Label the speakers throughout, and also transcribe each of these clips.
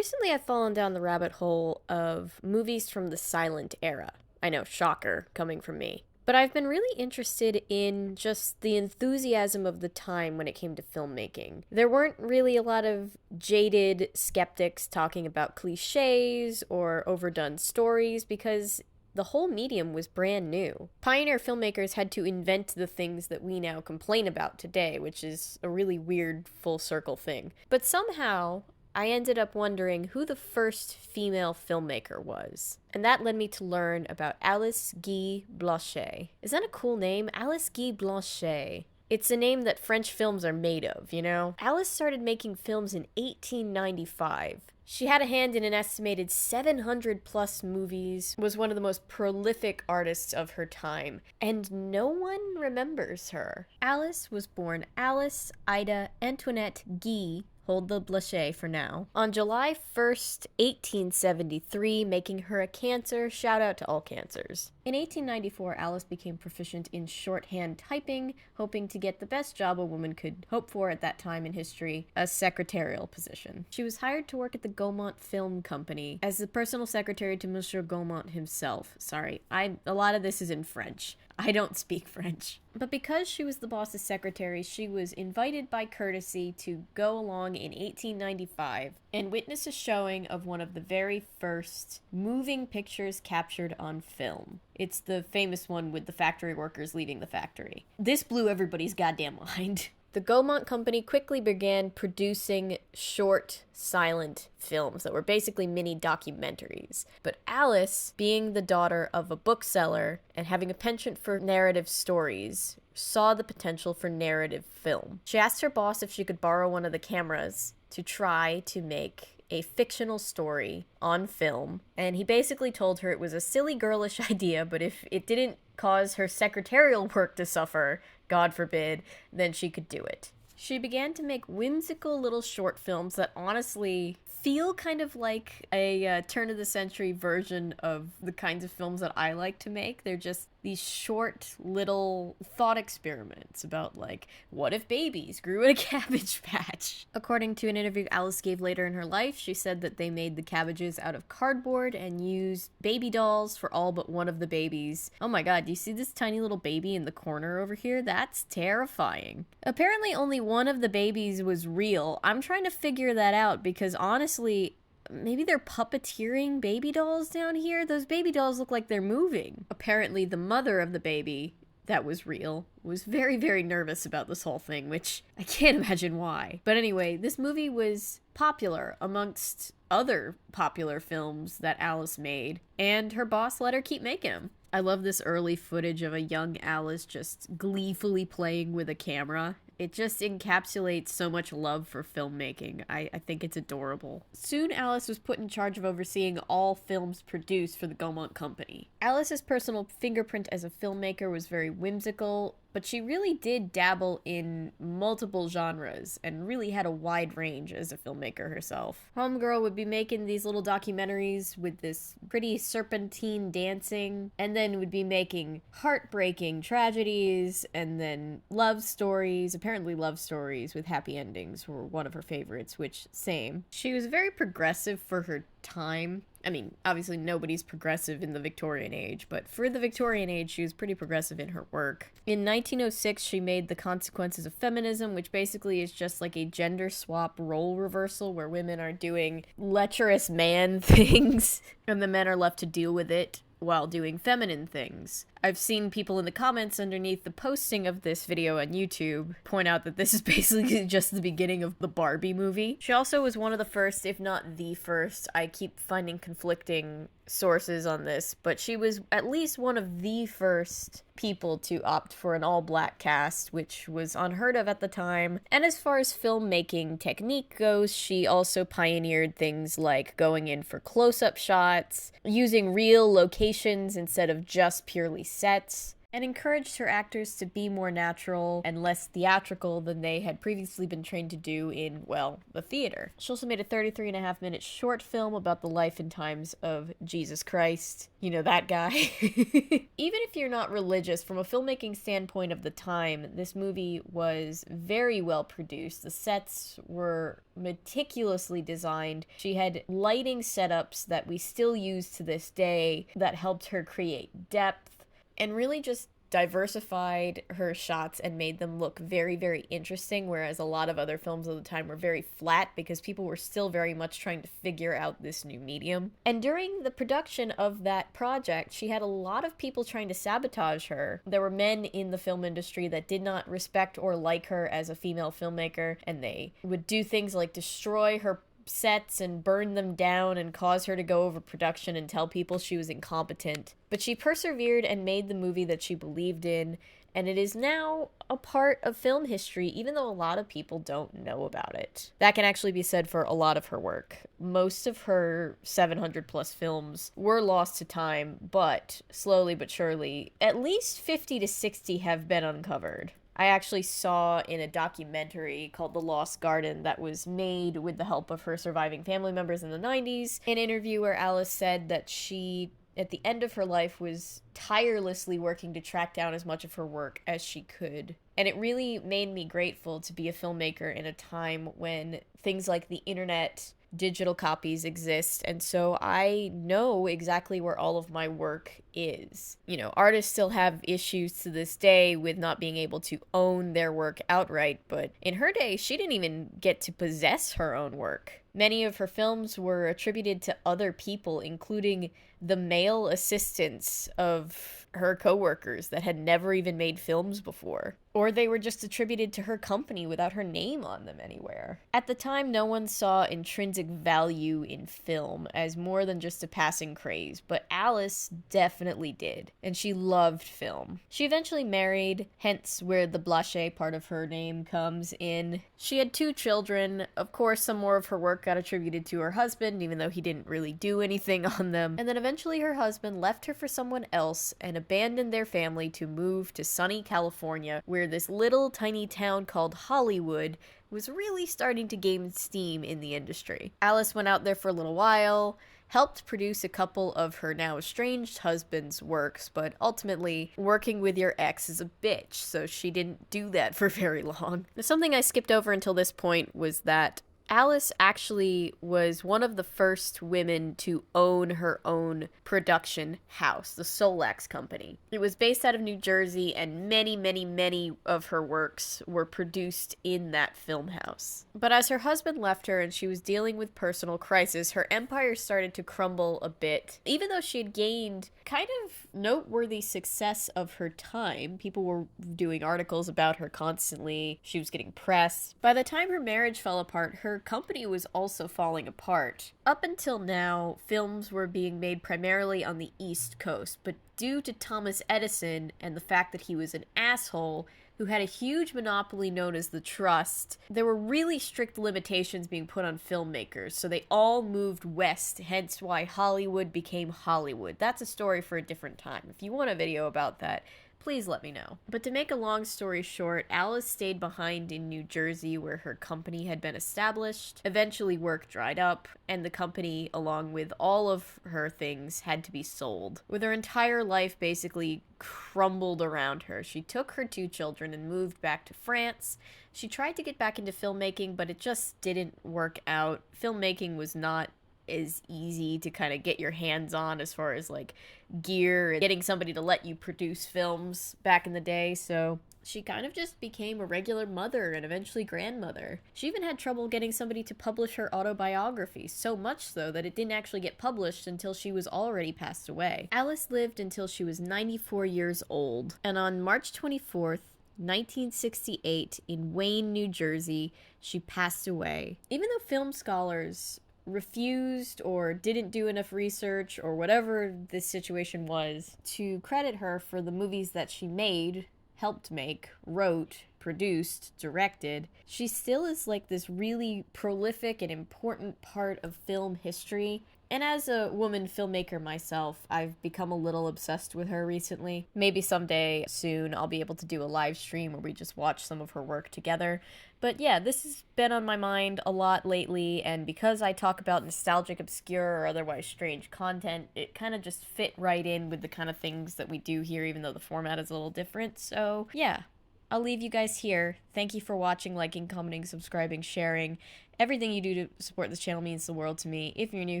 Speaker 1: Recently, I've fallen down the rabbit hole of movies from the silent era. I know, shocker, coming from me. But I've been really interested in just the enthusiasm of the time when it came to filmmaking. There weren't really a lot of jaded skeptics talking about cliches or overdone stories because the whole medium was brand new. Pioneer filmmakers had to invent the things that we now complain about today, which is a really weird full circle thing. But somehow, I ended up wondering who the first female filmmaker was. And that led me to learn about Alice Guy-Blache. Is that a cool name? Alice Guy-Blache. It's a name that French films are made of, you know? Alice started making films in 1895. She had a hand in an estimated 700 plus movies, was one of the most prolific artists of her time, and no one remembers her. Alice was born Alice Ida Antoinette Guy, hold the Blache for now, on July 1st, 1873, making her a Cancer. Shout out to all Cancers. In 1894, Alice became proficient in shorthand typing, hoping to get the best job a woman could hope for at that time in history, a secretarial position. She was hired to work at the Gaumont Film Company as the personal secretary to Monsieur Gaumont himself. Sorry, a lot of this is in French. I don't speak French. But because she was the boss's secretary, she was invited by courtesy to go along in 1895 and witness a showing of one of the very first moving pictures captured on film. It's the famous one with the factory workers leaving the factory. This blew everybody's goddamn mind. The Gaumont Company quickly began producing short, silent films that were basically mini documentaries. But Alice, being the daughter of a bookseller and having a penchant for narrative stories, saw the potential for narrative film. She asked her boss if she could borrow one of the cameras to try to make a fictional story on film, and he basically told her it was a silly girlish idea, but if it didn't cause her secretarial work to suffer, God forbid, then she could do it. She began to make whimsical little short films that honestly feel kind of like a turn-of-the-century version of the kinds of films that I like to make. They're just these short little thought experiments about, like, what if babies grew in a cabbage patch? According to an interview Alice gave later in her life, she said that they made the cabbages out of cardboard and used baby dolls for all but one of the babies. Oh my god, do you see this tiny little baby in the corner over here? That's terrifying. Apparently only one of the babies was real. I'm trying to figure that out because honestly, maybe they're puppeteering baby dolls down here? Those baby dolls look like they're moving. Apparently the mother of the baby that was real was very, very nervous about this whole thing, which I can't imagine why. But anyway, this movie was popular amongst other popular films that Alice made, and her boss let her keep making them. I love this early footage of a young Alice just gleefully playing with a camera. It just encapsulates so much love for filmmaking. I think it's adorable. Soon, Alice was put in charge of overseeing all films produced for the Gaumont Company. Alice's personal fingerprint as a filmmaker was very whimsical, but she really did dabble in multiple genres and really had a wide range as a filmmaker herself. Homegirl would be making these little documentaries with this pretty serpentine dancing, and then would be making heartbreaking tragedies, and then love stories. Apparently love stories with happy endings were one of her favorites, which, same. She was very progressive for her time. I mean, obviously nobody's progressive in the Victorian age, but for the Victorian age, she was pretty progressive in her work. In 1906, she made The Consequences of Feminism, which basically is just like a gender swap role reversal where women are doing lecherous man things and the men are left to deal with it while doing feminine things. I've seen people in the comments underneath the posting of this video on YouTube point out that this is basically just the beginning of the Barbie movie. She also was one of the first, if not the first, I keep finding conflicting sources on this, but she was at least one of the first people to opt for an all-black cast, which was unheard of at the time. And as far as filmmaking technique goes, she also pioneered things like going in for close-up shots, using real locations instead of just purely sets. and encouraged her actors to be more natural and less theatrical than they had previously been trained to do in, well, the theater. She also made a 33.5-minute short film about the life and times of Jesus Christ. You know, that guy. Even if you're not religious, from a filmmaking standpoint of the time, this movie was very well produced. The sets were meticulously designed. She had lighting setups that we still use to this day that helped her create depth and really just diversified her shots and made them look very, very interesting, whereas a lot of other films of the time were very flat because people were still very much trying to figure out this new medium. And during the production of that project, she had a lot of people trying to sabotage her. There were men in the film industry that did not respect or like her as a female filmmaker, and they would do things like destroy her sets and burn them down and cause her to go over production and tell people she was incompetent. But she persevered and made the movie that she believed in, and it is now a part of film history, even though a lot of people don't know about it. That can actually be said for a lot of her work. Most of her 700 plus films were lost to time, but slowly but surely, at least 50 to 60 have been uncovered. I actually saw in a documentary called The Lost Garden that was made with the help of her surviving family members in the 90s, an interview where Alice said that she, at the end of her life, was tirelessly working to track down as much of her work as she could. And it really made me grateful to be a filmmaker in a time when things like the internet, digital copies exist, and so I know exactly where all of my work is. You know, artists still have issues to this day with not being able to own their work outright, but in her day, she didn't even get to possess her own work. Many of her films were attributed to other people, including the male assistants of her co-workers that had never even made films before. Or they were just attributed to her company without her name on them anywhere. At the time, no one saw intrinsic value in film as more than just a passing craze, but Alice definitely did, and she loved film. She eventually married, hence where the Blache part of her name comes in. She had 2 children. Of course, some more of her work got attributed to her husband, even though he didn't really do anything on them. And then eventually her husband left her for someone else and abandoned their family to move to sunny California, where this little tiny town called Hollywood was really starting to gain steam in the industry. Alice went out there for a little while, helped produce a couple of her now estranged husband's works, but ultimately, working with your ex is a bitch, so she didn't do that for very long. Something I skipped over until this point was that Alice actually was one of the first women to own her own production house, the Solax Company. It was based out of New Jersey, and many, many, many of her works were produced in that film house. But as her husband left her and she was dealing with personal crisis, her empire started to crumble a bit. Even though she had gained kind of noteworthy success of her time, people were doing articles about her constantly, she was getting press. By the time her marriage fell apart, her company was also falling apart. Up until now, films were being made primarily on the East Coast, but due to Thomas Edison and the fact that he was an asshole who had a huge monopoly known as the Trust, there were really strict limitations being put on filmmakers, so they all moved west, hence why Hollywood became Hollywood. That's a story for a different time. If you want a video about that, please let me know. But to make a long story short, Alice stayed behind in New Jersey where her company had been established. Eventually work dried up, and the company, along with all of her things, had to be sold. With her entire life basically crumbled around her, she took her 2 children and moved back to France. She tried to get back into filmmaking, but it just didn't work out. Filmmaking was not as easy to kind of get your hands on as far as like gear and getting somebody to let you produce films back in the day, so she kind of just became a regular mother and eventually grandmother. She even had trouble getting somebody to publish her autobiography, so much so that it didn't actually get published until she was already passed away. Alice lived until she was 94 years old, and on March 24th, 1968, in Wayne, New Jersey, she passed away. Even though film scholars refused or didn't do enough research or whatever this situation was to credit her for the movies that she made, helped make, wrote, produced, directed, she still is like this really prolific and important part of film history. And as a woman filmmaker myself, I've become a little obsessed with her recently. Maybe someday soon I'll be able to do a live stream where we just watch some of her work together. But yeah, this has been on my mind a lot lately, and because I talk about nostalgic, obscure, or otherwise strange content, it kind of just fit right in with the kind of things that we do here, even though the format is a little different. So yeah, I'll leave you guys here. Thank you for watching, liking, commenting, subscribing, sharing. Everything you do to support this channel means the world to me. If you're new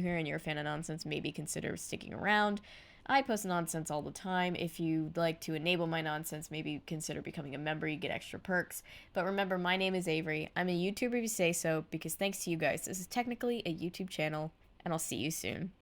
Speaker 1: here and you're a fan of nonsense, maybe consider sticking around. I post nonsense all the time. If you'd like to enable my nonsense, maybe consider becoming a member. You get extra perks. But remember, my name is Avery. I'm a YouTuber if you say so, because thanks to you guys, this is technically a YouTube channel, and I'll see you soon.